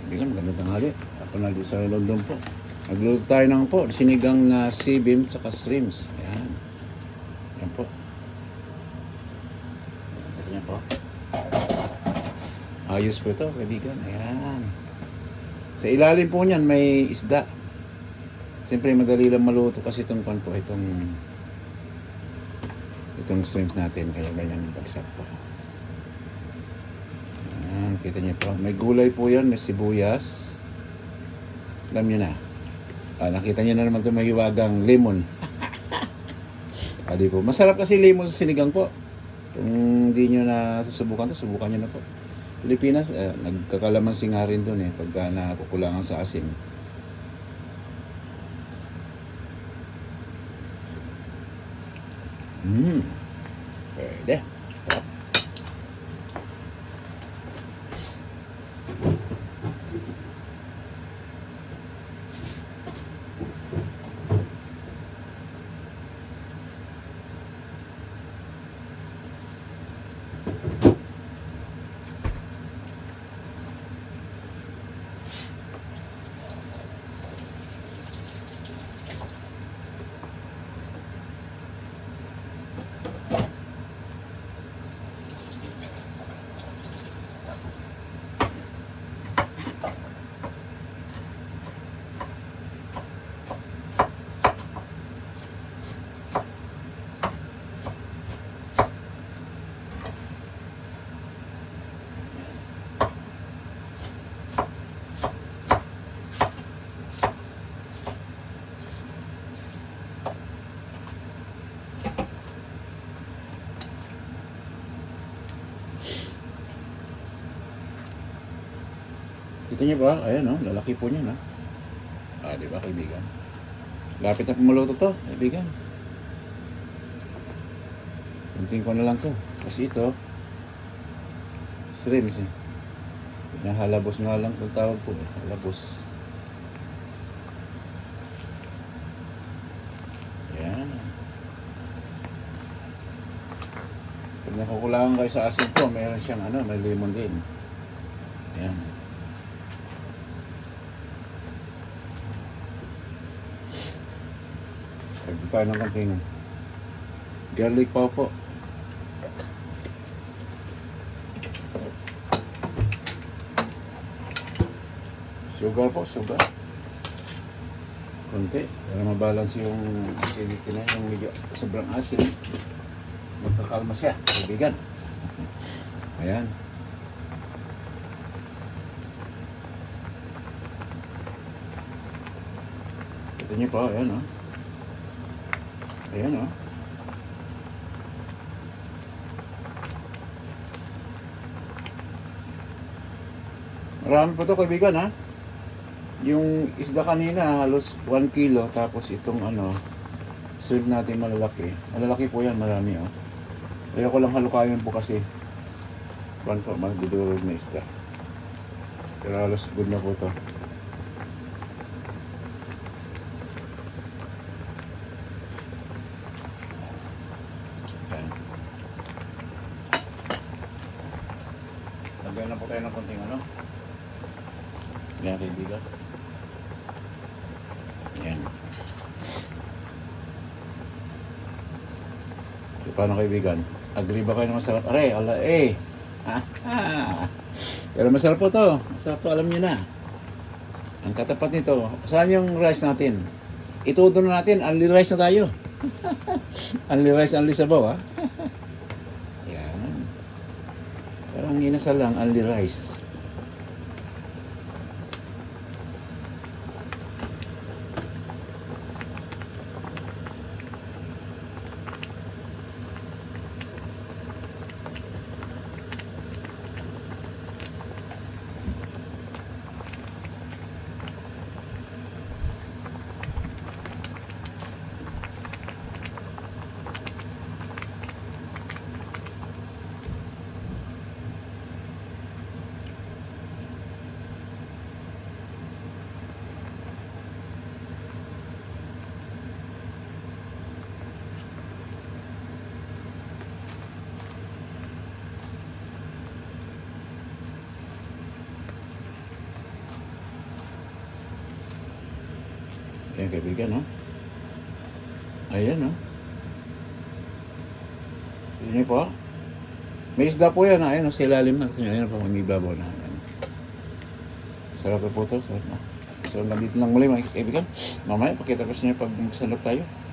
Kaibigan, magandang tanghali. Ako na dito sa London po. Nagluto tayo ng po, sinigang na sea beam saka shrimps. Ayan. Ayan po. Ayan po. Ayos po ito, kaibigan. Ayan. Sa ilalim po niyan may isda. Siyempre madali lang maluto kasi itong pan po, itong shrimps natin. Kaya ganyan bagsak po. Ayan, kita niyo po. May gulay po yan, may sibuyas. Alam niyo na. Nakita niyo na naman itong mahiwagang lemon. Di po. Masarap kasi lemon sa sinigang po. Kung hindi nyo na susubukan to, subukan nyo na po. Pilipinas, nagkakalamansi nga rin doon pagka nakukulangan sa asin. Pwede. Sarap. Kita niyo ba? Ayan, lalaki po niya, di ba, kaibigan? Lapit na pumuluto to, kaibigan. Kunting ko na lang to. Kasi ito, shrimps halabos nga lang kung tawag po. Halabos. Ayan. Pag nakukulangan kayo sa asin po, mayroon siyang may lemon din. Ayan. Lagyan tayo ng konting garlic pa po. Sugar po, sugar. Konti, para mabalance yung acidity na, yung medyo sobrang asin. Magkakalma siya, kaibigan. Ayan. Ito niyo po, ayan Ayan Marami pa to, kaibigan Yung isda kanina halos 1 kilo, tapos itong shrimp natin malalaki. Malalaki po yan, marami Kaya ko lang halukayin po kasi magdudurog na isda. Pero halos good na po to. Lagyan na po tayo ng konting Yan, kaibigan. Yan. So, paano, kaibigan? Agree ba kayo na masarap? Aray, Pero masarap po to. Masarap to, alam niyo na. Ang katapat nito, saan yung rice natin? Itudo na natin, only rice na tayo. Only rice, only sabaw, Yan. Parang inasal lang, only rice. Ayan, kaibigan, no? Ayan, no? Tignan niyo po. May isda po yan, ayan, sa ilalim na. Ayan po, may ibabaw na. Ayan. Sarap po ito. Sarap na. So, nandito lang muli mga kaibigan. Mamaya, pakita ko sa inyo pag magsalap tayo.